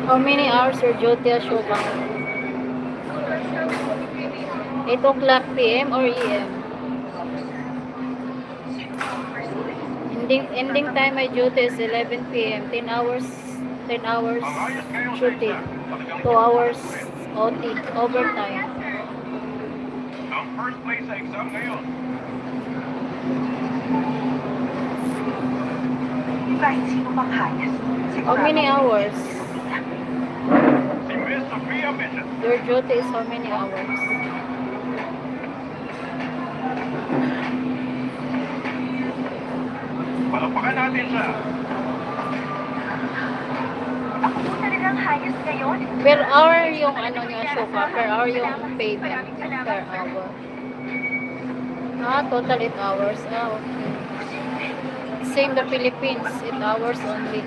How many hours your duty at Showbank? 8 o'clock PM or EM? Ending time my duty is 11 PM. 10 hours duty. 2 hours OT, overtime. Ang first place sa exam ngayon. Kahit sino mang hayas. How many hours? Si Miss Sophia Mission. Your duty is how many hours? Palakpakan natin siya. Ako po talagang hayas ngayon. Per hour yung ano niya, Shoka. Per hour yung payment. Per hour. Total 8 hours. Okay. Same the Philippines, 8 hours only.